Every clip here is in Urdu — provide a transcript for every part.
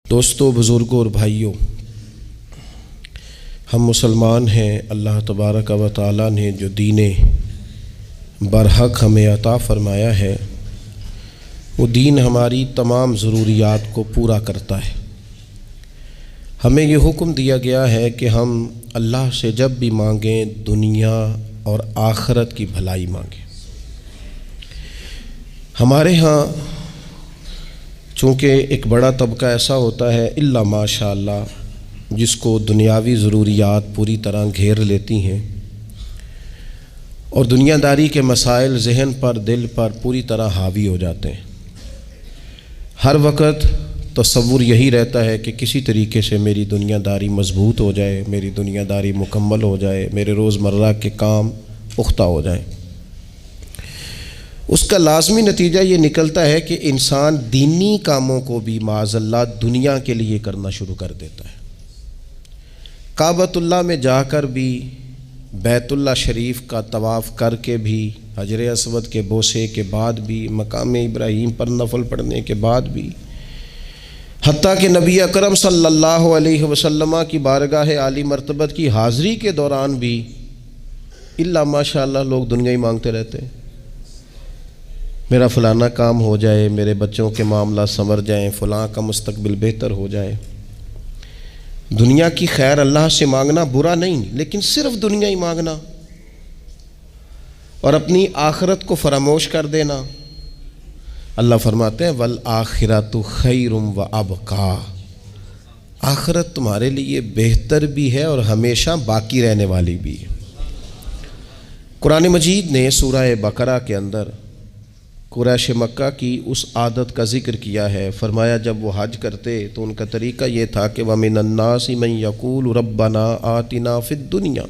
دوستو، بزرگوں اور بھائیوں، ہم مسلمان ہیں۔ اللہ تبارک و تعالیٰ نے جو دین برحق ہمیں عطا فرمایا ہے، وہ دین ہماری تمام ضروریات کو پورا کرتا ہے۔ ہمیں یہ حکم دیا گیا ہے کہ ہم اللہ سے جب بھی مانگیں دنیا اور آخرت کی بھلائی مانگیں۔ ہمارے ہاں چونکہ ایک بڑا طبقہ ایسا ہوتا ہے الا ماشاء اللہ جس کو دنیاوی ضروریات پوری طرح گھیر لیتی ہیں اور دنیا داری کے مسائل ذہن پر، دل پر پوری طرح حاوی ہو جاتے ہیں۔ ہر وقت تصور یہی رہتا ہے کہ کسی طریقے سے میری دنیا داری مضبوط ہو جائے، میری دنیا داری مکمل ہو جائے، میرے روزمرہ کے کام پختہ ہو جائیں۔ اس کا لازمی نتیجہ یہ نکلتا ہے کہ انسان دینی کاموں کو بھی معاذ اللہ دنیا کے لیے کرنا شروع کر دیتا ہے۔ کعبۃ اللہ میں جا کر بھی، بیت اللہ شریف کا طواف کر کے بھی، حجر اسود کے بوسے کے بعد بھی، مقام ابراہیم پر نفل پڑھنے کے بعد بھی، حتیٰ کہ نبی اکرم صلی اللہ علیہ وسلم کی بارگاہ عالی مرتبت کی حاضری کے دوران بھی الا ماشاء اللہ لوگ دنیا ہی مانگتے رہتے ہیں۔ میرا فلانا کام ہو جائے، میرے بچوں کے معاملات سنور جائیں، فلاں کا مستقبل بہتر ہو جائے۔ دنیا کی خیر اللہ سے مانگنا برا نہیں، لیکن صرف دنیا ہی مانگنا اور اپنی آخرت کو فراموش کر دینا۔ اللہ فرماتے ہیں وَالْآخِرَةُ خَيْرٌ وَأَبْقَىٰ، آخرت تمہارے لیے بہتر بھی ہے اور ہمیشہ باقی رہنے والی بھی ہے۔ قرآن مجید نے سورہ بقرہ کے اندر قریش مکہ کی اس عادت کا ذکر کیا ہے۔ فرمایا جب وہ حج کرتے تو ان کا طریقہ یہ تھا کہ وَمِنَ النَّاسِ مَن يَقُولُ رَبَّنَا آتِنَا فِي الدُّنْيَا،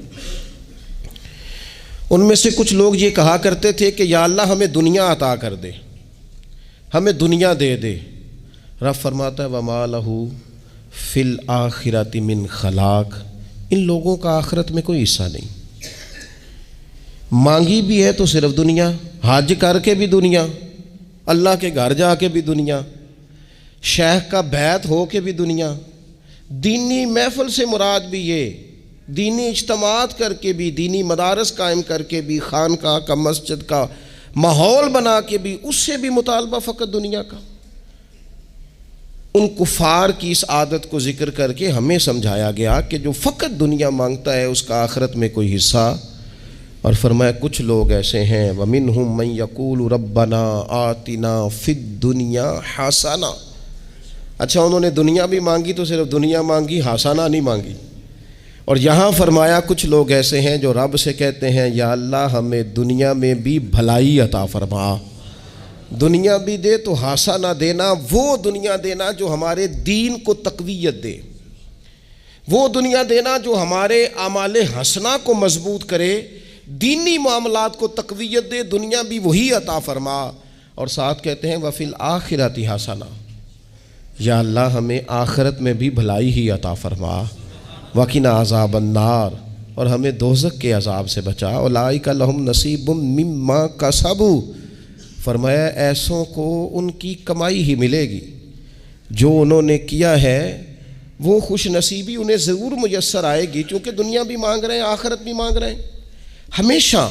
ان میں سے کچھ لوگ یہ کہا کرتے تھے کہ یا اللہ ہمیں دنیا عطا کر دے، ہمیں دنیا دے دے۔ رب فرماتا ہے وَمَا لَهُ فِي الْآخِرَةِ مِنْ خَلَاقٍ، ان لوگوں کا آخرت میں کوئی حصہ نہیں۔ مانگی بھی ہے تو صرف دنیا، حج کر کے بھی دنیا، اللہ کے گھر جا کے بھی دنیا، شیخ کا بیعت ہو کے بھی دنیا، دینی محفل سے مراد بھی یہ، دینی اجتماعات کر کے بھی، دینی مدارس قائم کر کے بھی، خانقاہ کا مسجد کا ماحول بنا کے بھی، اس سے بھی مطالبہ فقط دنیا کا۔ ان کفار کی اس عادت کو ذکر کر کے ہمیں سمجھایا گیا کہ جو فقط دنیا مانگتا ہے اس کا آخرت میں کوئی حصہ، اور فرمایا کچھ لوگ ایسے ہیں وَمِنْهُمْ مَنْ يَقُولُ رَبَّنَا آتِنَا فِي الدُّنْيَا حَسَنَةً، اچھا انہوں نے دنیا بھی مانگی تو صرف دنیا مانگی، حسنہ نہیں مانگی۔ اور یہاں فرمایا کچھ لوگ ایسے ہیں جو رب سے کہتے ہیں یا اللہ ہمیں دنیا میں بھی بھلائی عطا فرما، دنیا بھی دے تو حسنہ دینا، وہ دنیا دینا جو ہمارے دین کو تقویت دے، وہ دنیا دینا جو ہمارے اعمال حسنہ کو مضبوط کرے، دینی معاملات کو تقویت دے، دنیا بھی وہی عطا فرما۔ اور ساتھ کہتے ہیں وَفِي الْآخِرَةِ حَسَنَةً، یا اللہ ہمیں آخرت میں بھی بھلائی ہی عطا فرما، وَقِنَا عَذَابَ النَّارِ، اور ہمیں دوزخ کے عذاب سے بچا، اولئک لہم نصیب مما کسبوا، فرمایا ایسوں کو ان کی کمائی ہی ملے گی، جو انہوں نے کیا ہے وہ خوش نصیبی انہیں ضرور میسر آئے گی، چونکہ دنیا بھی مانگ رہے ہیں، آخرت بھی مانگ رہے ہیں۔ ہمیشہ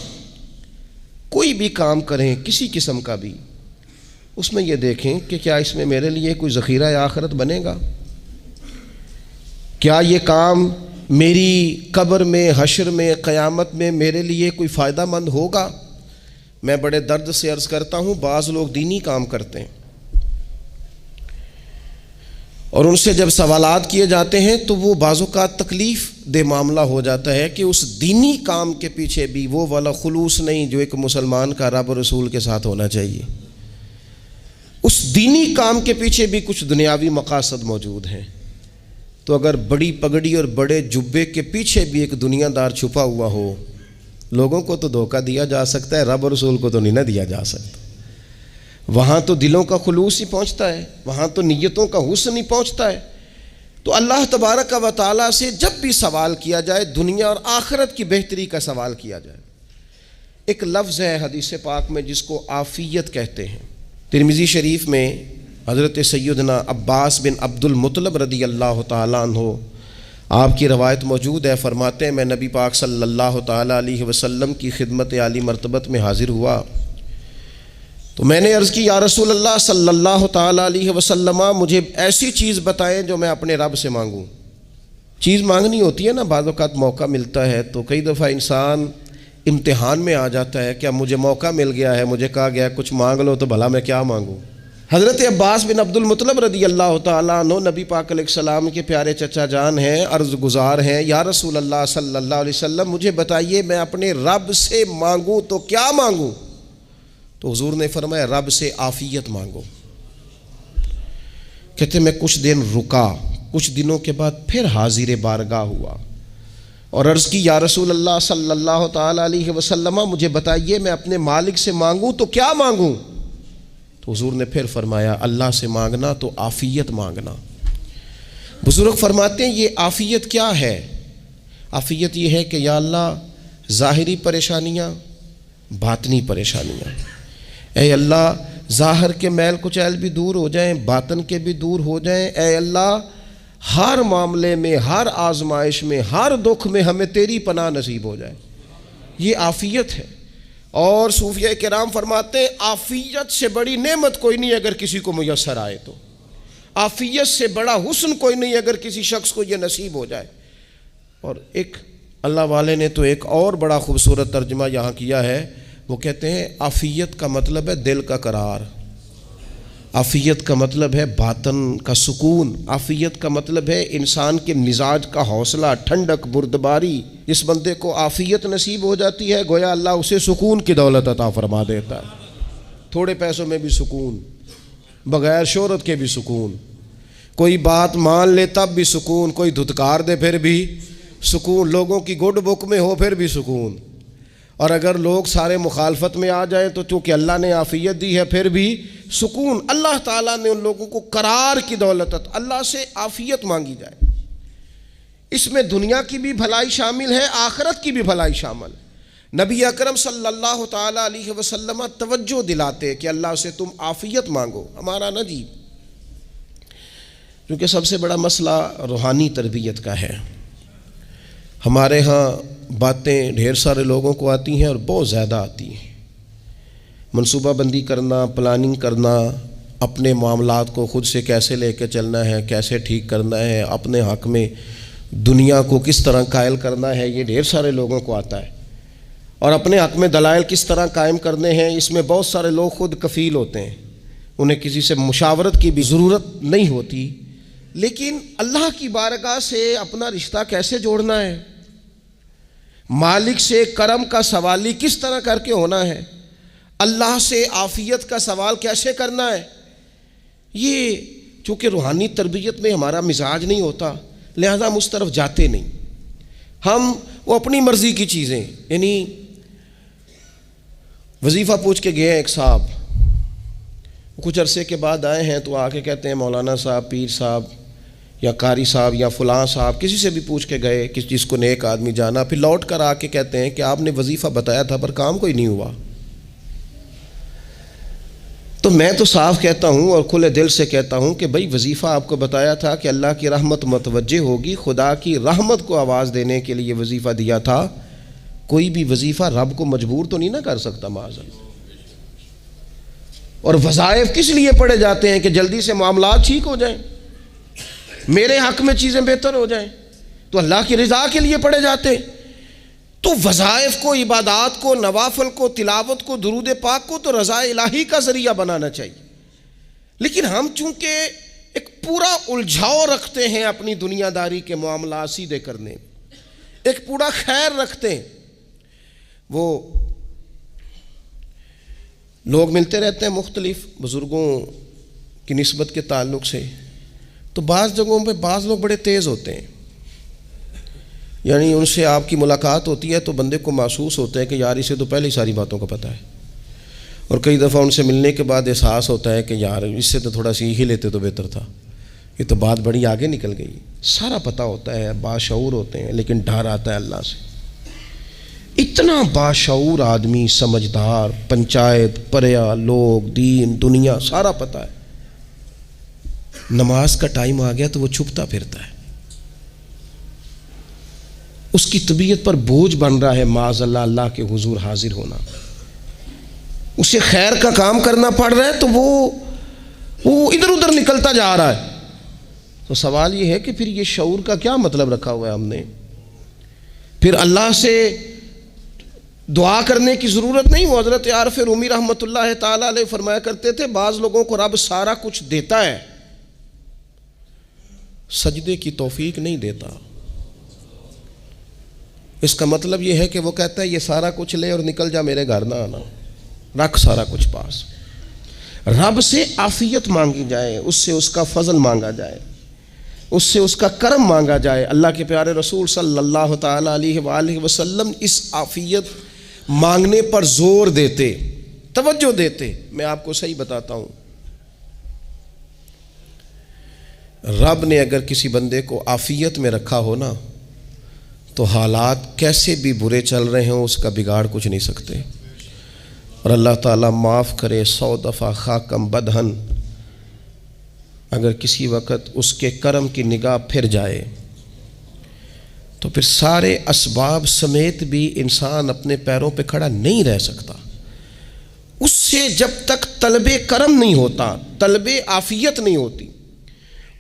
کوئی بھی کام کریں کسی قسم کا بھی، اس میں یہ دیکھیں کہ کیا اس میں میرے لیے کوئی ذخیرہ آخرت بنے گا، کیا یہ کام میری قبر میں، حشر میں، قیامت میں میرے لیے کوئی فائدہ مند ہوگا۔ میں بڑے درد سے عرض کرتا ہوں بعض لوگ دینی کام کرتے ہیں اور ان سے جب سوالات کیے جاتے ہیں تو وہ بعض اوقات تکلیف دہ معاملہ ہو جاتا ہے کہ اس دینی کام کے پیچھے بھی وہ والا خلوص نہیں جو ایک مسلمان کا رب اور رسول کے ساتھ ہونا چاہیے، اس دینی کام کے پیچھے بھی کچھ دنیاوی مقاصد موجود ہیں۔ تو اگر بڑی پگڑی اور بڑے جبے کے پیچھے بھی ایک دنیا دار چھپا ہوا ہو، لوگوں کو تو دھوکہ دیا جا سکتا ہے، رب اور رسول کو تو نہیں نہ دیا جا سکتا۔ وہاں تو دلوں کا خلوص ہی پہنچتا ہے، وہاں تو نیتوں کا حسن ہی پہنچتا ہے۔ تو اللہ تبارک و تعالیٰ سے جب بھی سوال کیا جائے دنیا اور آخرت کی بہتری کا سوال کیا جائے۔ ایک لفظ ہے حدیث پاک میں جس کو عافیت کہتے ہیں، ترمذی شریف میں حضرت سیدنا عباس بن عبد المطلب رضی اللہ تعالیٰ عنہ، آپ کی روایت موجود ہے، فرماتے ہیں میں نبی پاک صلی اللہ تعالیٰ علیہ وسلم کی خدمت عالی مرتبت میں حاضر ہوا تو میں نے عرض کی یا رسول اللہ صلی اللہ تعالیٰ علیہ وسلم، مجھے ایسی چیز بتائیں جو میں اپنے رب سے مانگوں۔ چیز مانگنی ہوتی ہے نا، بعض اوقات موقع ملتا ہے تو کئی دفعہ انسان امتحان میں آ جاتا ہے کہ اب مجھے موقع مل گیا ہے، مجھے کہا گیا کچھ مانگ لو تو بھلا میں کیا مانگوں۔ حضرت عباس بن عبد المطلب رضی اللہ تعالیٰ عنہ نبی پاک علیہ السلام کے پیارے چچا جان ہیں، عرض گزار ہیں یا رسول اللہ صلی اللہ علیہ وسلم، مجھے بتائیے میں اپنے رب سے مانگوں تو کیا مانگوں؟ تو حضور نے فرمایا رب سے عافیت مانگو۔ کہتے میں کچھ دن رکا، کچھ دنوں کے بعد پھر حاضر بارگاہ ہوا اور عرض کی یا رسول اللہ صلی اللہ تعالیٰ علیہ وسلم، مجھے بتائیے میں اپنے مالک سے مانگوں تو کیا مانگوں؟ تو حضور نے پھر فرمایا اللہ سے مانگنا تو عافیت مانگنا۔ بزرگ فرماتے ہیں یہ عافیت کیا ہے؟ عافیت یہ ہے کہ یا اللہ ظاہری پریشانیاں، باطنی پریشانیاں، اے اللہ ظاہر کے میل کچیل بھی دور ہو جائیں، باطن کے بھی دور ہو جائیں، اے اللہ ہر معاملے میں، ہر آزمائش میں، ہر دکھ میں ہمیں تیری پناہ نصیب ہو جائے۔ یہ عافیت ہے۔ اور صوفیہ کرام فرماتے ہیں عافیت سے بڑی نعمت کوئی نہیں اگر کسی کو میسر آئے تو، عافیت سے بڑا حسن کوئی نہیں اگر کسی شخص کو یہ نصیب ہو جائے۔ اور ایک اللہ والے نے تو ایک اور بڑا خوبصورت ترجمہ یہاں کیا ہے، وہ کہتے ہیں عافیت کا مطلب ہے دل کا قرار، عافیت کا مطلب ہے باطن کا سکون، عافیت کا مطلب ہے انسان کے مزاج کا حوصلہ، ٹھنڈک، بردباری۔ جس بندے کو عافیت نصیب ہو جاتی ہے گویا اللہ اسے سکون کی دولت عطا فرما دیتا ہے، تھوڑے پیسوں میں بھی سکون، بغیر شہرت کے بھی سکون، کوئی بات مان لے تب بھی سکون، کوئی دھتکار دے پھر بھی سکون، لوگوں کی گڈ بک میں ہو پھر بھی سکون، اور اگر لوگ سارے مخالفت میں آ جائیں تو چونکہ اللہ نے عافیت دی ہے پھر بھی سکون۔ اللہ تعالیٰ نے ان لوگوں کو قرار کی دولت، اللہ سے عافیت مانگی جائے، اس میں دنیا کی بھی بھلائی شامل ہے، آخرت کی بھی بھلائی شامل۔ نبی اکرم صلی اللہ تعالیٰ علیہ وسلم توجہ دلاتے کہ اللہ سے تم عافیت مانگو، ہمارا نہ جی، کیونکہ سب سے بڑا مسئلہ روحانی تربیت کا ہے۔ ہمارے ہاں باتیں ڈھیر سارے لوگوں کو آتی ہیں اور بہت زیادہ آتی ہیں، منصوبہ بندی کرنا، پلاننگ کرنا، اپنے معاملات کو خود سے کیسے لے کے چلنا ہے، کیسے ٹھیک کرنا ہے، اپنے حق میں دنیا کو کس طرح قائل کرنا ہے، یہ ڈھیر سارے لوگوں کو آتا ہے، اور اپنے حق میں دلائل کس طرح قائم کرنے ہیں، اس میں بہت سارے لوگ خود کفیل ہوتے ہیں، انہیں کسی سے مشاورت کی بھی ضرورت نہیں ہوتی۔ لیکن اللہ کی بارگاہ سے اپنا رشتہ کیسے جوڑنا ہے، مالک سے کرم کا سوالی کس طرح کر کے ہونا ہے، اللہ سے عافیت کا سوال کیسے کرنا ہے، یہ چونکہ روحانی تربیت میں ہمارا مزاج نہیں ہوتا لہذا ہم اس طرف جاتے نہیں، ہم وہ اپنی مرضی کی چیزیں، یعنی وظیفہ پوچھ کے گئے ایک صاحب، کچھ عرصے کے بعد آئے ہیں تو آ کے کہتے ہیں مولانا صاحب، پیر صاحب یا قاری صاحب یا فلاں صاحب، کسی سے بھی پوچھ کے گئے کس چیز کو نیک آدمی جانا، پھر لوٹ کر آ کے کہتے ہیں کہ آپ نے وظیفہ بتایا تھا پر کام کوئی نہیں ہوا۔ تو میں تو صاف کہتا ہوں اور کھلے دل سے کہتا ہوں کہ بھئی وظیفہ آپ کو بتایا تھا کہ اللہ کی رحمت متوجہ ہوگی، خدا کی رحمت کو آواز دینے کے لیے وظیفہ دیا تھا، کوئی بھی وظیفہ رب کو مجبور تو نہیں نہ کر سکتا معاذ اللہ۔ اور وظائف کس لیے پڑھے جاتے ہیں کہ جلدی سے معاملات ٹھیک ہو جائیں، میرے حق میں چیزیں بہتر ہو جائیں، تو اللہ کی رضا کے لیے پڑھے جاتے ہیں۔ تو وظائف کو، عبادات کو، نوافل کو، تلاوت کو، درود پاک کو تو رضا الہی کا ذریعہ بنانا چاہیے، لیکن ہم چونکہ ایک پورا الجھاؤ رکھتے ہیں اپنی دنیا داری کے معاملات سیدھے کرنے میں، ایک پورا خیر رکھتے ہیں۔ وہ لوگ ملتے رہتے ہیں مختلف بزرگوں کی نسبت کے تعلق سے، تو بعض جگہوں پہ بعض لوگ بڑے تیز ہوتے ہیں، یعنی ان سے آپ کی ملاقات ہوتی ہے تو بندے کو محسوس ہوتا ہے کہ یار اسے تو پہلے ہی ساری باتوں کا پتہ ہے، اور کئی دفعہ ان سے ملنے کے بعد احساس ہوتا ہے کہ یار اس سے تو تھوڑا سیکھ ہی لیتے تو بہتر تھا، یہ تو بات بڑی آگے نکل گئی۔ سارا پتہ ہوتا ہے، باشعور ہوتے ہیں، لیکن ڈر آتا ہے اللہ سے۔ اتنا باشعور آدمی، سمجھدار، پنچایت، پریا، لوگ، دین، دنیا سارا پتہ ہے، نماز کا ٹائم آ گیا تو وہ چھپتا پھرتا ہے، اس کی طبیعت پر بوجھ بن رہا ہے معاذ اللہ اللہ کے حضور حاضر ہونا، اسے خیر کا کام کرنا پڑ رہا ہے تو وہ ادھر ادھر نکلتا جا رہا ہے۔ تو سوال یہ ہے کہ پھر یہ شعور کا کیا مطلب رکھا ہوا ہے ہم نے؟ پھر اللہ سے دعا کرنے کی ضرورت نہیں۔ وہ حضرت عارف رومی رحمۃ اللہ تعالیٰ علیہ فرمایا کرتے تھے بعض لوگوں کو رب سارا کچھ دیتا ہے، سجدے کی توفیق نہیں دیتا۔ اس کا مطلب یہ ہے کہ وہ کہتا ہے یہ سارا کچھ لے اور نکل جا، میرے گھر نہ آنا، رکھ سارا کچھ پاس۔ رب سے عافیت مانگی جائے، اس سے اس کا فضل مانگا جائے، اس سے اس کا کرم مانگا جائے۔ اللہ کے پیارے رسول صلی اللہ تعالیٰ علیہ وآلہ وسلم اس عافیت مانگنے پر زور دیتے، توجہ دیتے۔ میں آپ کو صحیح بتاتا ہوں، رب نے اگر کسی بندے کو عافیت میں رکھا ہو نا تو حالات کیسے بھی برے چل رہے ہوں اس کا بگاڑ کچھ نہیں سکتے۔ اور اللہ تعالیٰ معاف کرے، 100 دفعہ خاکم بدہن اگر کسی وقت اس کے کرم کی نگاہ پھر جائے تو پھر سارے اسباب سمیت بھی انسان اپنے پیروں پہ کھڑا نہیں رہ سکتا۔ اس سے جب تک طلب کرم نہیں ہوتا، طلب عافیت نہیں ہوتی،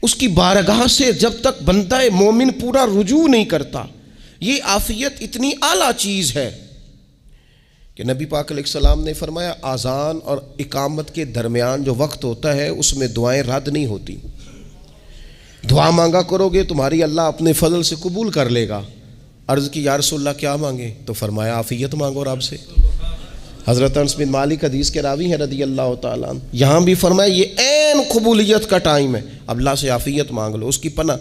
اس کی بارگاہ سے جب تک بندہ مومن پورا رجوع نہیں کرتا، یہ عافیت اتنی اعلیٰ چیز ہے کہ نبی پاک علیہ السلام نے فرمایا اذان اور اقامت کے درمیان جو وقت ہوتا ہے اس میں دعائیں رد نہیں ہوتی۔ دعا مانگا کرو گے تمہاری اللہ اپنے فضل سے قبول کر لے گا۔ عرض کی یا رسول اللہ کیا مانگے؟ تو فرمایا عافیت مانگو رب سے۔ حضرت انس بن مالک حدیث کے راوی ہیں رضی اللہ تعالیٰ عنہ، یہاں بھی فرمایا یہ عین قبولیت کا ٹائم ہے، اب اللہ سے عافیت مانگ لو، اس کی پناہ۔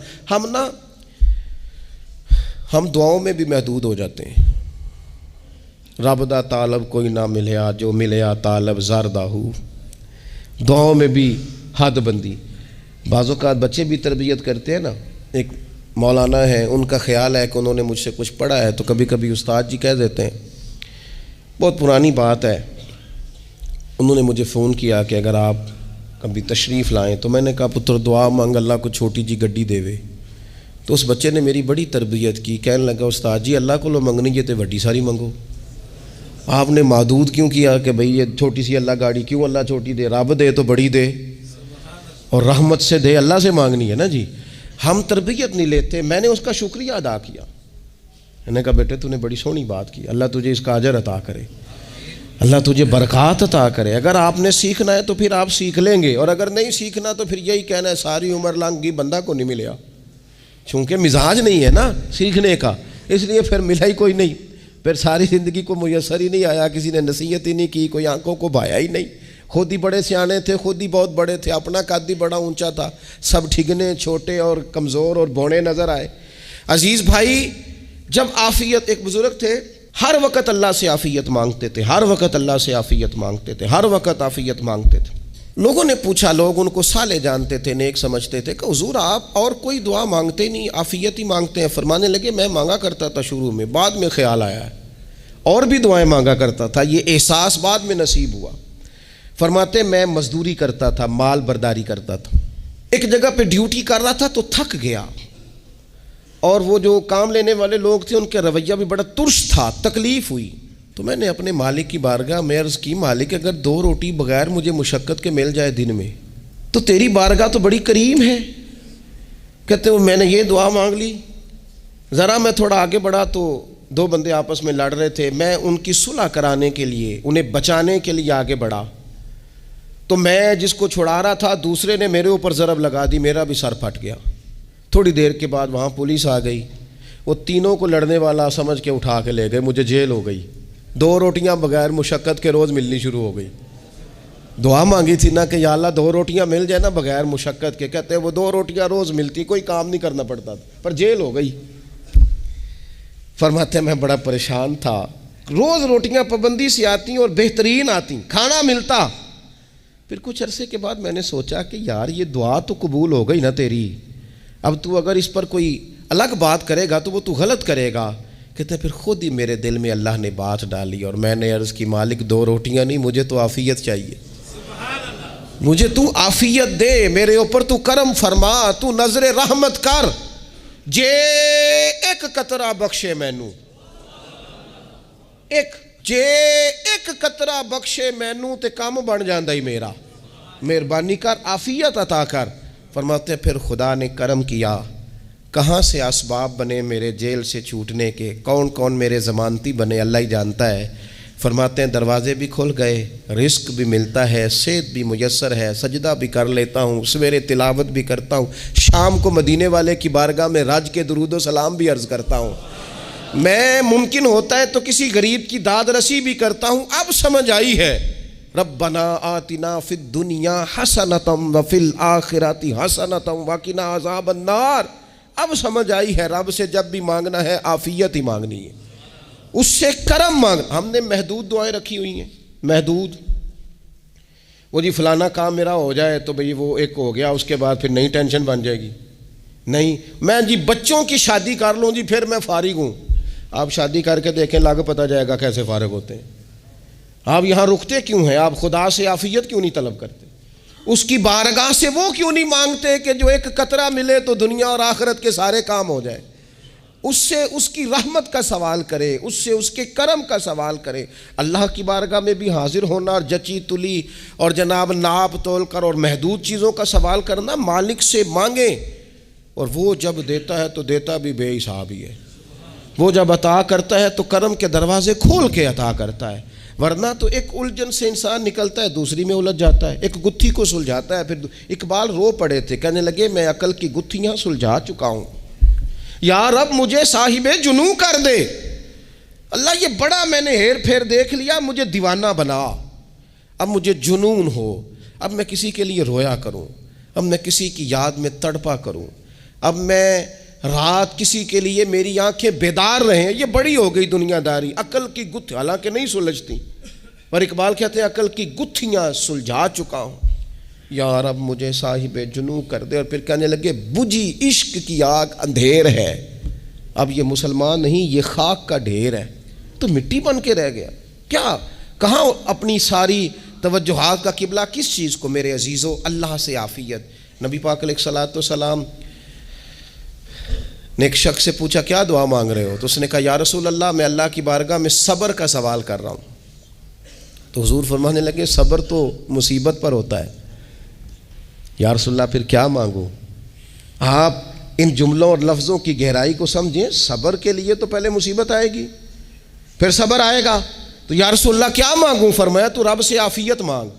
ہم دعاؤں میں بھی محدود ہو جاتے ہیں۔ رب دا طالب کوئی نہ ملیا، جو ملیا طالب زردہ ہو۔ دعاؤں میں بھی حد بندی۔ بعض اوقات بچے بھی تربیت کرتے ہیں نا، ایک مولانا ہے، ان کا خیال ہے کہ انہوں نے مجھ سے کچھ پڑھا ہے تو کبھی کبھی استاد جی کہہ دیتے ہیں، بہت پرانی بات ہے، انہوں نے مجھے فون کیا کہ اگر آپ کبھی تشریف لائیں، تو میں نے کہا پتر دعا مانگ اللہ کو چھوٹی جی گڈی دے وے۔ تو اس بچے نے میری بڑی تربیت کی، کہنے لگا استاد جی اللہ کو لو منگنی ہے تو وڈی ساری منگو، آپ نے محدود کیوں کیا کہ بھئی یہ چھوٹی سی اللہ گاڑی کیوں اللہ چھوٹی دے، رب دے تو بڑی دے اور رحمت سے دے، اللہ سے مانگنی ہے نا جی۔ ہم تربیت نہیں لیتے۔ میں نے اس کا شکریہ ادا کیا، میں نے کہا بیٹے تو نے بڑی سونی بات کی، اللہ تجھے اس کا اجر عطا کرے، اللہ تجھے برکات عطا کرے۔ اگر آپ نے سیکھنا ہے تو پھر آپ سیکھ لیں گے، اور اگر نہیں سیکھنا تو پھر یہی کہنا ہے ساری عمر لنگی بندہ کو نہیں ملیا، چونکہ مزاج نہیں ہے نا سیکھنے کا، اس لیے پھر ملا ہی کوئی نہیں، پھر ساری زندگی کو میسر ہی نہیں آیا، کسی نے نصیحت ہی نہیں کی، کوئی آنکھوں کو بھایا ہی نہیں، خود ہی بڑے سیانے تھے، خود ہی بہت بڑے تھے، اپنا قد ہی بڑا اونچا تھا، سب ٹھگنے چھوٹے اور کمزور اور بونے نظر آئے۔ عزیز بھائی، جب عافیت، ایک بزرگ تھے ہر وقت اللہ سے عافیت مانگتے تھے، ہر وقت اللہ سے عافیت مانگتے تھے، ہر وقت عافیت مانگتے تھے۔ لوگوں نے پوچھا، لوگ ان کو صالح جانتے تھے، نیک سمجھتے تھے کہ حضور آپ اور کوئی دعا مانگتے نہیں، عافیت ہی مانگتے ہیں۔ فرمانے لگے میں مانگا کرتا تھا شروع میں، بعد میں خیال آیا ہے اور بھی دعائیں مانگا کرتا تھا، یہ احساس بعد میں نصیب ہوا۔ فرماتے میں مزدوری کرتا تھا، مال برداری کرتا تھا، ایک جگہ پہ ڈیوٹی کر رہا تھا تو تھک گیا، اور وہ جو کام لینے والے لوگ تھے ان کا رویہ بھی بڑا ترش تھا، تکلیف ہوئی، تو میں نے اپنے مالک کی بارگاہ میں عرض کی مالک اگر 2 روٹی بغیر مجھے مشقت کے مل جائے دن میں تو تیری بارگاہ تو بڑی کریم ہے۔ کہتے ہیں میں نے یہ دعا مانگ لی، ذرا میں تھوڑا آگے بڑھا تو 2 بندے آپس میں لڑ رہے تھے، میں ان کی صلح کرانے کے لیے، انہیں بچانے کے لیے آگے بڑھا، تو میں جس کو چھڑا رہا تھا دوسرے نے میرے اوپر ضرب لگا دی، میرا بھی سر پھٹ گیا۔ تھوڑی دیر کے بعد وہاں پولیس آ گئی، وہ تینوں کو لڑنے والا سمجھ کے اٹھا کے لے گئے، مجھے جیل ہو گئی۔ 2 روٹیاں بغیر مشقت کے روز ملنی شروع ہو گئی۔ دعا مانگی تھی نا کہ یا اللہ 2 روٹیاں مل جائے نا بغیر مشقت کے، کہتے ہیں وہ 2 روٹیاں روز ملتی، کوئی کام نہیں کرنا پڑتا تھا، پر جیل ہو گئی۔ فرماتے ہیں میں بڑا پریشان تھا، روز روٹیاں پابندی سے آتی اور بہترین آتی، کھانا ملتا۔ پھر کچھ عرصے کے بعد میں نے سوچا کہ یار یہ دعا تو قبول ہو گئی نا تیری، اب تو اگر اس پر کوئی الگ بات کرے گا تو وہ تو غلط کرے گا۔ کہتے ہیں پھر خود ہی میرے دل میں اللہ نے بات ڈالی اور میں نے عرض کی مالک 2 روٹیاں نہیں، مجھے تو عافیت چاہیے، مجھے تو عافیت دے، میرے اوپر تو کرم فرما، تو نظر رحمت کر، جے ایک قطرہ بخشے مینوں، جے ایک قطرہ بخشے مینوں تے کام بن جاندا ہی میرا، مہربانی کر عافیت عطا کر۔ فرماتے پھر خدا نے کرم کیا، کہاں سے اسباب بنے میرے جیل سے چھوٹنے کے، کون کون میرے ضمانتی بنے اللہ ہی جانتا ہے۔ فرماتے ہیں دروازے بھی کھل گئے، رزق بھی ملتا ہے، صحت بھی میسر ہے، سجدہ بھی کر لیتا ہوں، سویرے تلاوت بھی کرتا ہوں، شام کو مدینے والے کی بارگاہ میں رج کے درود و سلام بھی عرض کرتا ہوں، میں ممکن ہوتا ہے تو کسی غریب کی داد رسی بھی کرتا ہوں۔ اب سمجھ آئی ہے، ربنا آتنا فی الدنیا حسنۃ وفی الآخرۃ حسنۃ وقنا عذاب النار۔ اب سمجھ آئی ہے رب سے جب بھی مانگنا ہے عافیت ہی مانگنی ہے، اس سے کرم مانگ۔ ہم نے محدود دعائیں رکھی ہوئی ہیں، محدود، وہ جی فلانا کام میرا ہو جائے تو بھئی وہ ایک ہو گیا، اس کے بعد پھر نئی ٹینشن بن جائے گی، نہیں میں جی بچوں کی شادی کر لوں جی پھر میں فارغ ہوں۔ آپ شادی کر کے دیکھیں لاگ پتہ جائے گا کیسے فارغ ہوتے ہیں۔ آپ یہاں رکتے کیوں ہیں؟ آپ خدا سے عافیت کیوں نہیں طلب کرتے؟ اس کی بارگاہ سے وہ کیوں نہیں مانگتے کہ جو ایک قطرہ ملے تو دنیا اور آخرت کے سارے کام ہو جائے؟ اس سے اس کی رحمت کا سوال کرے، اس سے اس کے کرم کا سوال کرے۔ اللہ کی بارگاہ میں بھی حاضر ہونا اور جچی تلی اور جناب ناپ تول کر اور محدود چیزوں کا سوال کرنا، مالک سے مانگیں، اور وہ جب دیتا ہے تو دیتا بھی بے حساب ہی ہے، وہ جب عطا کرتا ہے تو کرم کے دروازے کھول کے عطا کرتا ہے، ورنہ تو ایک الجھن سے انسان نکلتا ہے دوسری میں الجھ جاتا ہے، ایک گتھی کو سلجھاتا ہے پھر۔ اقبال رو پڑے تھے، کہنے لگے میں عقل کی گتھیاں سلجھا چکا ہوں، یا رب مجھے صاحب جنوں کر دے۔ اللہ یہ بڑا میں نے ہیر پھیر دیکھ لیا، مجھے دیوانہ بنا، اب مجھے جنون ہو، اب میں کسی کے لیے رویا کروں، اب میں کسی کی یاد میں تڑپا کروں، اب میں رات کسی کے لیے میری آنکھیں بیدار رہیں۔ یہ بڑی ہو گئی دنیا داری، عقل کی گتھی حالانکہ نہیں سلجھتی، پر اقبال کہتے ہیں عقل کی گتھیاں سلجھا چکا ہوں، یا رب مجھے صاحب جنوں کر دے۔ اور پھر کہنے لگے بجھی عشق کی آگ اندھیر ہے، اب یہ مسلمان نہیں یہ خاک کا ڈھیر ہے، تو مٹی بن کے رہ گیا۔ کیا کہاں اپنی ساری توجہات کا قبلہ کس چیز کو میرے عزیزو؟ اللہ سے عافیت۔ نبی پاک علیہ الصلوۃ والسلام نے ایک شخص سے پوچھا کیا دعا مانگ رہے ہو؟ تو اس نے کہا یا رسول اللہ میں اللہ کی بارگاہ میں صبر کا سوال کر رہا ہوں۔ تو حضور فرمانے لگے صبر تو مصیبت پر ہوتا ہے۔ یا رسول اللہ پھر کیا مانگوں؟ آپ ان جملوں اور لفظوں کی گہرائی کو سمجھیں، صبر کے لیے تو پہلے مصیبت آئے گی پھر صبر آئے گا، تو یا رسول اللہ کیا مانگوں؟ فرمایا تو رب سے عافیت مانگ۔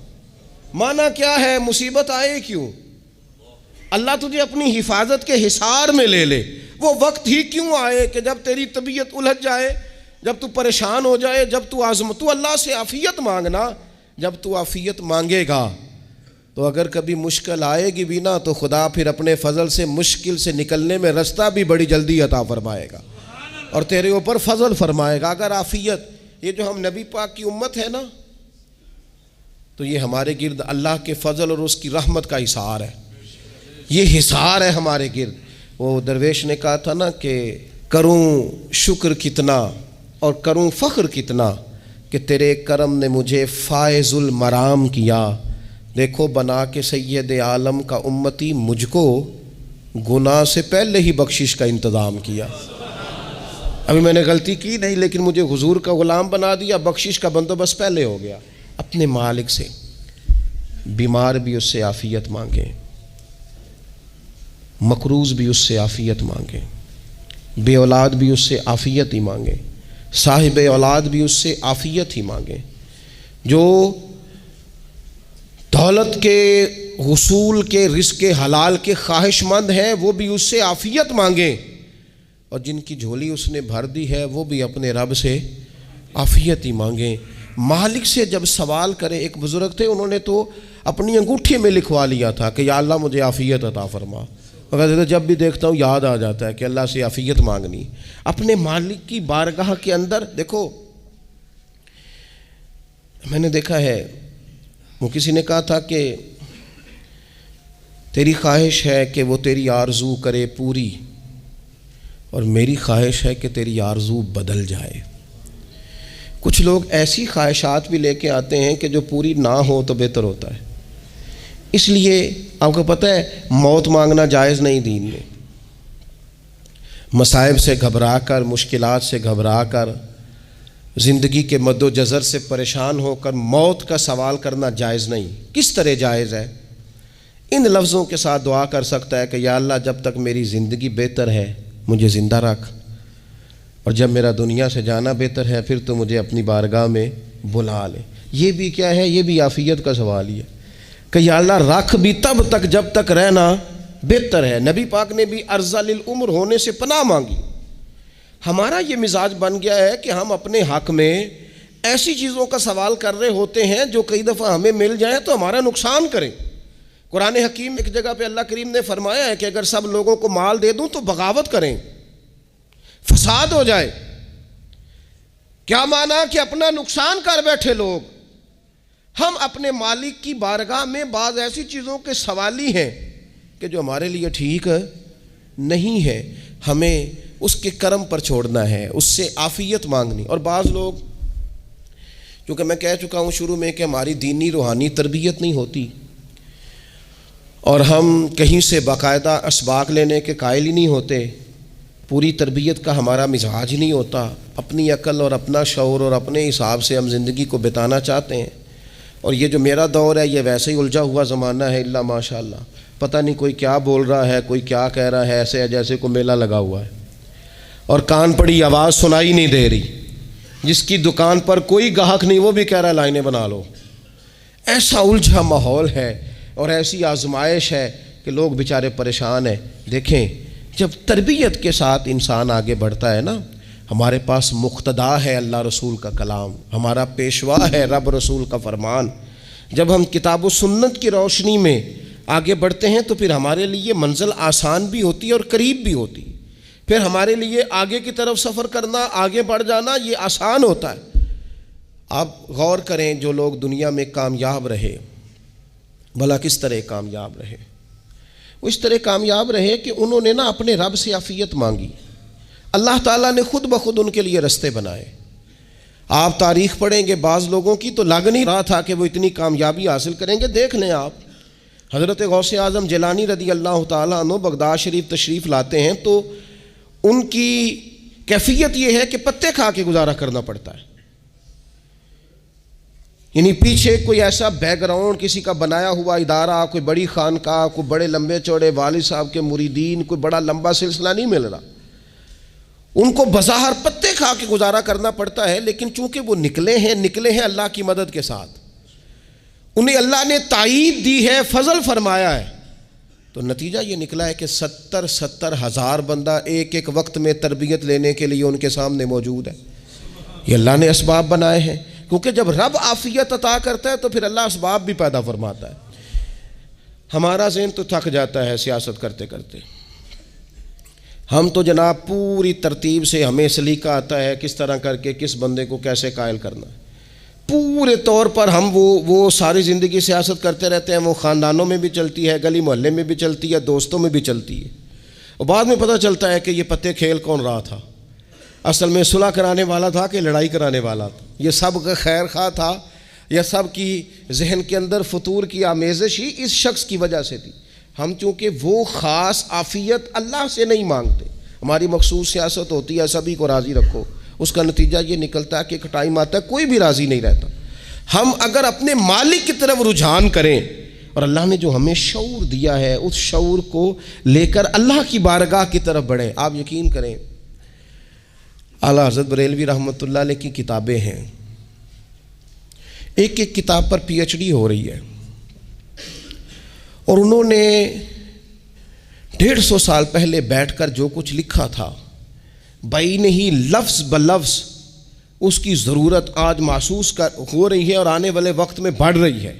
مانا کیا ہے؟ مصیبت آئے کیوں؟ اللہ تجھے اپنی حفاظت کے حصار میں لے لے، وہ وقت ہی کیوں آئے کہ جب تیری طبیعت الجھ جائے، جب تو پریشان ہو جائے، جب تو اللہ سے عافیت مانگنا۔ جب تو عافیت مانگے گا تو اگر کبھی مشکل آئے گی بھی نا تو خدا پھر اپنے فضل سے مشکل سے نکلنے میں رستہ بھی بڑی جلدی عطا فرمائے گا اور تیرے اوپر فضل فرمائے گا۔ اگر عافیت، یہ جو ہم نبی پاک کی امت ہے نا، تو یہ ہمارے گرد اللہ کے فضل اور اس کی رحمت کا حصار ہے، یہ حصار ہے ہمارے گرد۔ وہ درویش نے کہا تھا نا کہ کروں شکر کتنا اور کروں فخر کتنا کہ تیرے کرم نے مجھے فائز المرام کیا، دیکھو بنا کے سید عالم کا امتی مجھ کو گناہ سے پہلے ہی بخشش کا انتظام کیا۔ ابھی میں نے غلطی کی نہیں لیکن مجھے حضور کا غلام بنا دیا، بخشش کا بندوبست پہلے ہو گیا۔ اپنے مالک سے، بیمار بھی اس سے عافیت مانگیں، مقروض بھی اس سے عافیت مانگیں، بے اولاد بھی اس سے عافیت ہی مانگیں، صاحب اولاد بھی اس سے عافیت ہی مانگیں، جو دولت کے حصول کے رزق حلال کے خواہش مند ہیں وہ بھی اس سے عافیت مانگیں، اور جن کی جھولی اس نے بھر دی ہے وہ بھی اپنے رب سے عافیت ہی مانگیں۔ مالک سے جب سوال کریں، ایک بزرگ تھے انہوں نے تو اپنی انگوٹھی میں لکھوا لیا تھا کہ یا اللہ مجھے عافیت عطا فرما، مگر جب بھی دیکھتا ہوں یاد آ جاتا ہے کہ اللہ سے عافیت مانگنی۔ اپنے مالک کی بارگاہ کے اندر دیکھو، میں نے دیکھا ہے وہ کسی نے کہا تھا کہ تیری خواہش ہے کہ وہ تیری آرزو کرے پوری، اور میری خواہش ہے کہ تیری آرزو بدل جائے۔ کچھ لوگ ایسی خواہشات بھی لے کے آتے ہیں کہ جو پوری نہ ہو تو بہتر ہوتا ہے، اس لیے آپ کو پتہ ہے موت مانگنا جائز نہیں دین میں. مصائب سے گھبرا کر، مشکلات سے گھبرا کر، زندگی کے مد و جزر سے پریشان ہو کر موت کا سوال کرنا جائز نہیں. کس طرح جائز ہے؟ ان لفظوں کے ساتھ دعا کر سکتا ہے کہ یا اللہ جب تک میری زندگی بہتر ہے مجھے زندہ رکھ، اور جب میرا دنیا سے جانا بہتر ہے پھر تو مجھے اپنی بارگاہ میں بلا لے. یہ بھی کیا ہے؟ یہ بھی عافیت کا سوال ہی ہے کہ یا اللہ رکھ بھی تب تک جب تک رہنا بہتر ہے. نبی پاک نے بھی ارذل العمر ہونے سے پناہ مانگی. ہمارا یہ مزاج بن گیا ہے کہ ہم اپنے حق میں ایسی چیزوں کا سوال کر رہے ہوتے ہیں جو کئی دفعہ ہمیں مل جائیں تو ہمارا نقصان کریں. قرآن حکیم ایک جگہ پہ اللہ کریم نے فرمایا ہے کہ اگر سب لوگوں کو مال دے دوں تو بغاوت کریں، فساد ہو جائے. کیا معنی کہ اپنا نقصان کر بیٹھے لوگ. ہم اپنے مالک کی بارگاہ میں بعض ایسی چیزوں کے سوالی ہیں کہ جو ہمارے لیے ٹھیک نہیں ہے، ہمیں اس کے کرم پر چھوڑنا ہے، اس سے عافیت مانگنی. اور بعض لوگ، کیونکہ میں کہہ چکا ہوں شروع میں کہ ہماری دینی روحانی تربیت نہیں ہوتی اور ہم کہیں سے باقاعدہ اسباق لینے کے قائل ہی نہیں ہوتے، پوری تربیت کا ہمارا مزاج نہیں ہوتا، اپنی عقل اور اپنا شعور اور اپنے حساب سے ہم زندگی کو بتانا چاہتے ہیں. اور یہ جو میرا دور ہے یہ ویسے ہی الجھا ہوا زمانہ ہے، اللہ ماشاء اللہ، پتہ نہیں کوئی کیا بول رہا ہے، کوئی کیا کہہ رہا ہے، ایسے ہے جیسے کوئی میلہ لگا ہوا ہے اور کان پڑی آواز سنائی نہیں دے رہی. جس کی دکان پر کوئی گاہک نہیں وہ بھی کہہ رہا ہے لائنیں بنا لو. ایسا الجھا ماحول ہے اور ایسی آزمائش ہے کہ لوگ بیچارے پریشان ہیں. دیکھیں جب تربیت کے ساتھ انسان آگے بڑھتا ہے نا، ہمارے پاس مقتدا ہے اللہ رسول کا کلام، ہمارا پیشوا ہے رب رسول کا فرمان. جب ہم کتاب و سنت کی روشنی میں آگے بڑھتے ہیں تو پھر ہمارے لیے منزل آسان بھی ہوتی ہے اور قریب بھی ہوتی ہے. پھر ہمارے لیے آگے کی طرف سفر کرنا، آگے بڑھ جانا یہ آسان ہوتا ہے. آپ غور کریں جو لوگ دنیا میں کامیاب رہے، بھلا کس طرح کامیاب رہے؟ وہ اس طرح کامیاب رہے کہ انہوں نے نا اپنے رب سے عافیت مانگی. اللہ تعالیٰ نے خود بخود ان کے لیے رستے بنائے. آپ تاریخ پڑھیں گے بعض لوگوں کی تو لگ نہیں رہا تھا کہ وہ اتنی کامیابی حاصل کریں گے. دیکھ لیں آپ حضرت غوث اعظم جیلانی رضی اللہ تعالیٰ عنہ بغداد شریف تشریف لاتے ہیں تو ان کی کیفیت یہ ہے کہ پتے کھا کے گزارا کرنا پڑتا ہے. یعنی پیچھے کوئی ایسا بیک گراؤنڈ کسی کا بنایا ہوا ادارہ، کوئی بڑی خانقاہ، کوئی بڑے لمبے چوڑے والد صاحب کے مریدین، کوئی بڑا لمبا سلسلہ نہیں مل رہا. ان کو بظاہر پتے کھا کے گزارا کرنا پڑتا ہے، لیکن چونکہ وہ نکلے ہیں اللہ کی مدد کے ساتھ، انہیں اللہ نے تائید دی ہے، فضل فرمایا ہے، تو نتیجہ یہ نکلا ہے کہ 70 ہزار بندہ ایک ایک وقت میں تربیت لینے کے لیے ان کے سامنے موجود ہے. یہ اللہ نے اسباب بنائے ہیں، کیونکہ جب رب عافیت عطا کرتا ہے تو پھر اللہ اسباب بھی پیدا فرماتا ہے. ہمارا ذہن تو تھک جاتا ہے سیاست کرتے کرتے. ہم تو جناب پوری ترتیب سے ہمیں سلیقہ آتا ہے کس طرح کر کے کس بندے کو کیسے قائل کرنا ہے. پورے طور پر ہم وہ ساری زندگی سیاست کرتے رہتے ہیں. وہ خاندانوں میں بھی چلتی ہے، گلی محلے میں بھی چلتی ہے، دوستوں میں بھی چلتی ہے، اور بعد میں پتہ چلتا ہے کہ یہ پتے کھیل کون رہا تھا، اصل میں صلح کرانے والا تھا کہ لڑائی کرانے والا تھا. یہ سب کا خیر خواہ تھا، یہ سب کی ذہن کے اندر فطور کی آمیزش ہی اس شخص کی وجہ سے تھی. ہم چونکہ وہ خاص عافیت اللہ سے نہیں مانگتے، ہماری مخصوص سیاست ہوتی ہے سبھی کو راضی رکھو. اس کا نتیجہ یہ نکلتا ہے کہ ایک ٹائم آتا ہے کوئی بھی راضی نہیں رہتا. ہم اگر اپنے مالک کی طرف رجحان کریں اور اللہ نے جو ہمیں شعور دیا ہے اس شعور کو لے کر اللہ کی بارگاہ کی طرف بڑھیں. آپ یقین کریں اعلیٰ حضرت بریلوی رحمۃ اللہ علیہ کی کتابیں ہیں، ایک ایک کتاب پر پی ایچ ڈی ہو رہی ہے، اور انہوں نے 150 سال پہلے بیٹھ کر جو کچھ لکھا تھا بئی نہیں لفظ بلفظ اس کی ضرورت آج محسوس ہو رہی ہے اور آنے والے وقت میں بڑھ رہی ہے.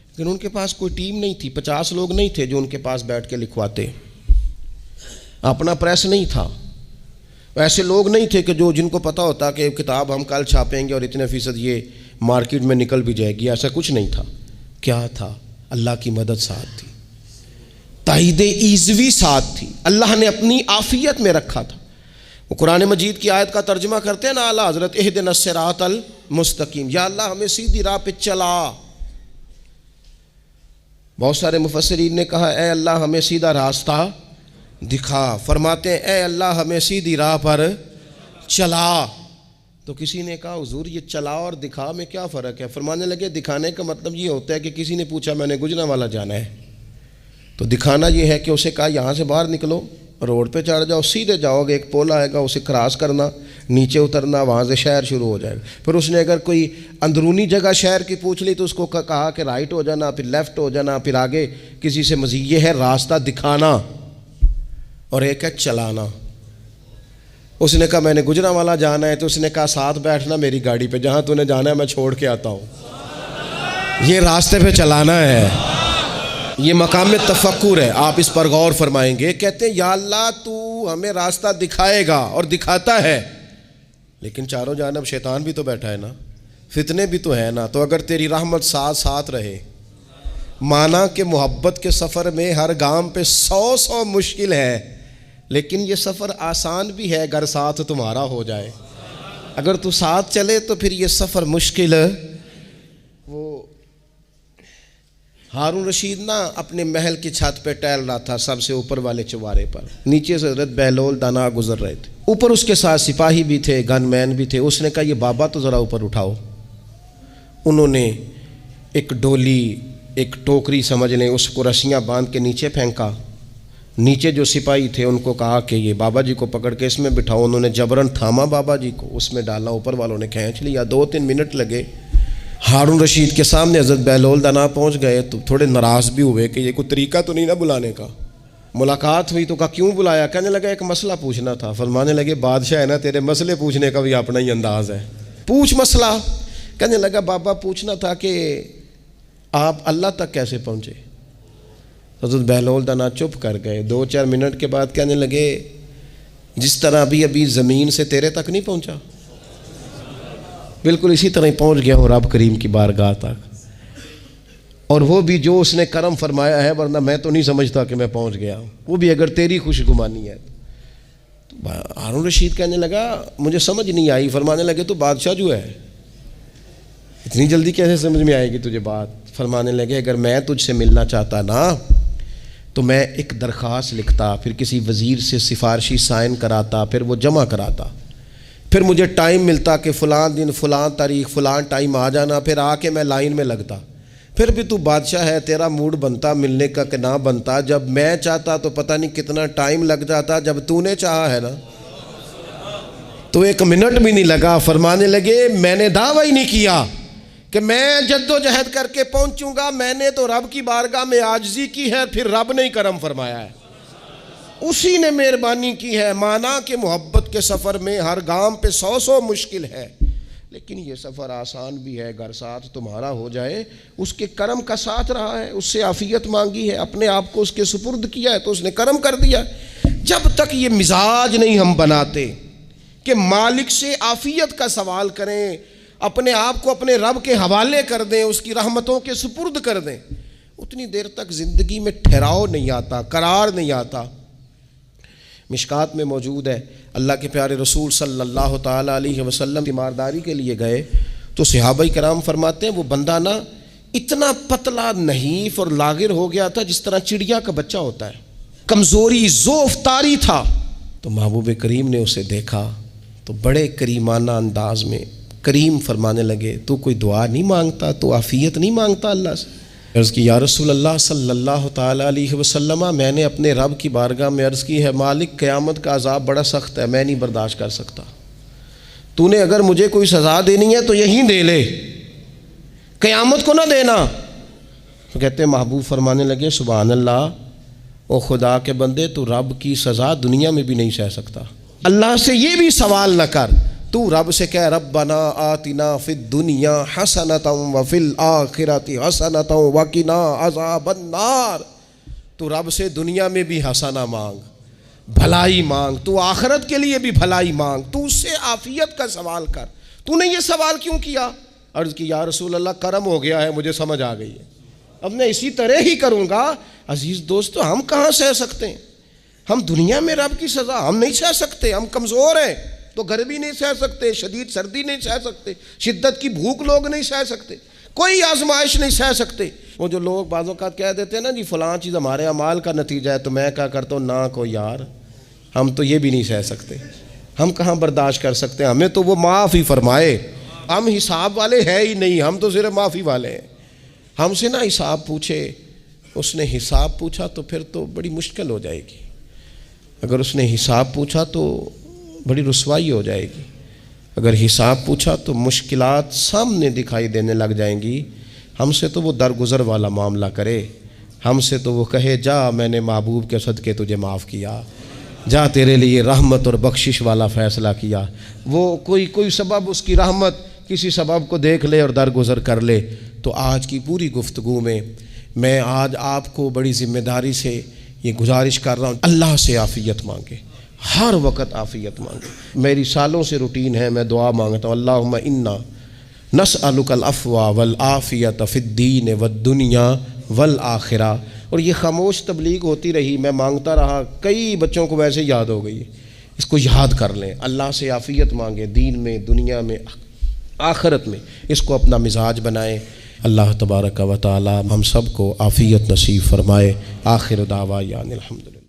لیکن ان کے پاس کوئی ٹیم نہیں تھی، 50 لوگ نہیں تھے جو ان کے پاس بیٹھ کے لکھواتے، اپنا پریس نہیں تھا، ایسے لوگ نہیں تھے کہ جن کو پتہ ہوتا کہ کتاب ہم کل چھاپیں گے اور اتنے فیصد یہ مارکیٹ میں نکل بھی جائے گی. ایسا کچھ نہیں تھا. کیا تھا؟ اللہ کی مدد ساتھ تھی، تائید ایزوی ساتھ تھی، اللہ نے اپنی عافیت میں رکھا تھا. وہ قرآن مجید کی آیت کا ترجمہ کرتے ہیں نا اعلیٰ حضرت اہدنا الصراط المستقیم، یا اللہ ہمیں سیدھی راہ پہ چلا. بہت سارے مفسرین نے کہا اے اللہ ہمیں سیدھا راستہ دکھا، فرماتے ہیں اے اللہ ہمیں سیدھی راہ پر چلا۔ تو کسی نے کہا حضور یہ چلا اور دکھا میں کیا فرق ہے؟ فرمانے لگے دکھانے کا مطلب یہ ہوتا ہے کہ کسی نے پوچھا میں نے گجرانوالہ جانا ہے، تو دکھانا یہ ہے کہ اسے کہا یہاں سے باہر نکلو، روڈ پہ چڑھ جاؤ، سیدھے جاؤ گے، ایک پول آئے گا اسے کراس کرنا، نیچے اترنا، وہاں سے شہر شروع ہو جائے گا۔ پھر اس نے اگر کوئی اندرونی جگہ شہر کی پوچھ لی تو اس کو کہا کہ رائٹ ہو جانا، پھر لیفٹ ہو جانا، پھر آگے کسی سے مزید۔ یہ ہے راستہ دکھانا، اور ایک ہے چلانا۔ اس نے کہا میں نے گجرانوالہ جانا ہے، تو اس نے کہا ساتھ بیٹھنا میری گاڑی پہ، جہاں تو نے جانا ہے میں چھوڑ کے آتا ہوں۔ یہ راستے پہ چلانا ہے، یہ مقام تفکر ہے، آپ اس پر غور فرمائیں گے۔ کہتے ہیں یا اللہ تو ہمیں راستہ دکھائے گا اور دکھاتا ہے، لیکن چاروں جانب شیطان بھی تو بیٹھا ہے نا، فتنے بھی تو ہے نا، تو اگر تیری رحمت ساتھ ساتھ رہے، مانا کہ محبت کے سفر میں ہر گام پہ 100 مشکل ہے، لیکن یہ سفر آسان بھی ہے اگر ساتھ تمہارا ہو جائے۔ اگر تو ساتھ چلے تو پھر یہ سفر مشکل ہے۔ وہ ہارون رشید نا اپنے محل کی چھت پہ ٹہل رہا تھا، سب سے اوپر والے چوارے پر، نیچے سے حضرت بہلول دانا گزر رہے تھے، اوپر اس کے ساتھ سپاہی بھی تھے، گن مین بھی تھے۔ اس نے کہا یہ بابا تو ذرا اوپر اٹھاؤ۔ انہوں نے ایک ڈولی، ایک ٹوکری سمجھ لیں، اس کو رسیاں باندھ کے نیچے پھینکا۔ نیچے جو سپاہی تھے ان کو کہا کہ یہ بابا جی کو پکڑ کے اس میں بٹھاؤ۔ انہوں نے جبرن تھاما بابا جی کو، اس میں ڈالا، اوپر والوں نے کھینچ لیا۔ 2-3 منٹ لگے۔ ہارون رشید کے سامنے حضرت بہلول دانا پہنچ گئے تو تھوڑے ناراض بھی ہوئے کہ یہ کوئی طریقہ تو نہیں نا بلانے کا۔ ملاقات ہوئی تو کہا کیوں بلایا؟ کہنے لگا ایک مسئلہ پوچھنا تھا۔ فرمانے لگے بادشاہ ہے نا، تیرے مسئلے پوچھنے کا بھی اپنا ہی انداز ہے، پوچھ مسئلہ۔ کہنے لگا بابا پوچھنا تھا کہ آپ اللہ تک کیسے پہنچے؟ حضرت بہلول دانا چپ کر گئے۔ 2-4 منٹ کے بعد کہنے لگے جس طرح ابھی زمین سے تیرے تک نہیں پہنچا، بالکل اسی طرح ہی پہنچ گیا ہوں رب کریم کی بارگاہ تک، اور وہ بھی جو اس نے کرم فرمایا ہے، ورنہ میں تو نہیں سمجھتا کہ میں پہنچ گیا ہوں، وہ بھی اگر تیری خوش گمانی ہے۔ ہارون رشید کہنے لگا مجھے سمجھ نہیں آئی۔ فرمانے لگے تو بادشاہ جو ہے اتنی جلدی کیسے سمجھ میں آئے گی تجھے بات؟ فرمانے لگے اگر میں تجھ سے ملنا چاہتا نا تو میں ایک درخواست لکھتا، پھر کسی وزیر سے سفارشی سائن کراتا، پھر وہ جمع کراتا، پھر مجھے ٹائم ملتا کہ فلاں دن فلاں تاریخ فلاں ٹائم آ جانا، پھر آ کے میں لائن میں لگتا۔ پھر بھی تو بادشاہ ہے، تیرا موڈ بنتا ملنے کا کہ نہ بنتا؟ جب میں چاہتا تو پتہ نہیں کتنا ٹائم لگ جاتا، جب تو نے چاہا ہے نا تو 1 منٹ بھی نہیں لگا۔ فرمانے لگے میں نے دعویٰ ہی نہیں کیا کہ میں جد و جہد کر کے پہنچوں گا، میں نے تو رب کی بارگاہ میں عاجزی کی ہے، پھر رب نے ہی کرم فرمایا ہے، اسی نے مہربانی کی ہے۔ مانا کہ محبت کے سفر میں ہر گام پہ 100 مشکل ہے، لیکن یہ سفر آسان بھی ہے اگر ساتھ تمہارا ہو جائے۔ اس کے کرم کا ساتھ رہا ہے، اس سے عافیت مانگی ہے، اپنے آپ کو اس کے سپرد کیا ہے تو اس نے کرم کر دیا۔ جب تک یہ مزاج نہیں ہم بناتے کہ مالک سے عافیت کا سوال کریں، اپنے آپ کو اپنے رب کے حوالے کر دیں، اس کی رحمتوں کے سپرد کر دیں، اتنی دیر تک زندگی میں ٹھہراؤ نہیں آتا، قرار نہیں آتا۔ مشکات میں موجود ہے، اللہ کے پیارے رسول صلی اللہ تعالیٰ علیہ وسلم تیمارداری کے لیے گئے تو صحابہ کرام فرماتے ہیں وہ بندہ نا اتنا پتلا نحیف اور لاغر ہو گیا تھا جس طرح چڑیا کا بچہ ہوتا ہے، کمزوری ضعف طاری تھا۔ تو محبوب کریم نے اسے دیکھا تو بڑے کریمانہ انداز میں کریم فرمانے لگے تو کوئی دعا نہیں مانگتا، تو عافیت نہیں مانگتا اللہ سے؟ عرض کی یا رسول اللہ صلی اللہ تعالیٰ علیہ وسلم، میں نے اپنے رب کی بارگاہ میں عرض کی ہے مالک قیامت کا عذاب بڑا سخت ہے، میں نہیں برداشت کر سکتا، تو نے اگر مجھے کوئی سزا دینی ہے تو یہیں دے لے، قیامت کو نہ دینا۔ تو کہتے ہیں محبوب فرمانے لگے سبحان اللہ، او خدا کے بندے تو رب کی سزا دنیا میں بھی نہیں سہ سکتا، اللہ سے یہ بھی سوال نہ کر، تو رب سے کہہ ربنا آتنا فی الدنیا حسنۃ وفی الآخرۃ حسنۃ وقنا عذاب النار۔ تو رب سے دنیا میں بھی حسنہ مانگ، بھلائی مانگ، تو آخرت کے لیے بھی بھلائی مانگ، تو اس سے عافیت کا سوال کر۔ تو نے یہ سوال کیوں کیا؟ عرض کی یا رسول اللہ کرم ہو گیا ہے، مجھے سمجھ آ گئی ہے، اب میں اسی طرح ہی کروں گا۔ عزیز دوستو ہم کہاں سہ سکتے ہیں؟ ہم دنیا میں رب کی سزا ہم نہیں سہ سکتے، ہم کمزور ہیں، تو گرمی نہیں سہ سکتے، شدید سردی نہیں سہ سکتے، شدت کی بھوک لوگ نہیں سہ سکتے، کوئی آزمائش نہیں سہ سکتے۔ وہ جو لوگ بعض اوقات کہہ دیتے ہیں نا جی فلاں چیز ہمارے اعمال کا نتیجہ ہے، تو میں کیا کرتا ہوں، نہ کو یار ہم تو یہ بھی نہیں سہ سکتے، ہم کہاں برداشت کر سکتے ہیں، ہمیں تو وہ معاف ہی فرمائے، ہم حساب والے ہے ہی نہیں، ہم تو صرف معافی والے ہیں۔ ہم سے نہ حساب پوچھے، اس نے حساب پوچھا تو پھر تو بڑی مشکل ہو جائے گی، اگر اس نے حساب پوچھا تو بڑی رسوائی ہو جائے گی، اگر حساب پوچھا تو مشکلات سامنے دکھائی دینے لگ جائیں گی۔ ہم سے تو وہ درگزر والا معاملہ کرے، ہم سے تو وہ کہے جا میں نے محبوب کے صدقے تجھے معاف کیا، جا تیرے لیے رحمت اور بخشش والا فیصلہ کیا۔ وہ کوئی سبب، اس کی رحمت کسی سبب کو دیکھ لے اور درگزر کر لے۔ تو آج کی پوری گفتگو میں آج آپ کو بڑی ذمہ داری سے یہ گزارش کر رہا ہوں، اللہ سے عافیت مانگے، ہر وقت عافیت مانگے۔ میری سالوں سے روٹین ہے، میں دعا مانگتا ہوں اللہم انا نسألک العفو والعافیت فی الدین والدنیا والآخرہ، اور یہ خاموش تبلیغ ہوتی رہی، میں مانگتا رہا، کئی بچوں کو ویسے یاد ہو گئی، اس کو یاد کر لیں، اللہ سے عافیت مانگے، دین میں، دنیا میں، آخرت میں، اس کو اپنا مزاج بنائیں۔ اللہ تبارک و تعالی ہم سب کو عافیت نصیب فرمائے۔ آخر دعوانا الحمدللہ۔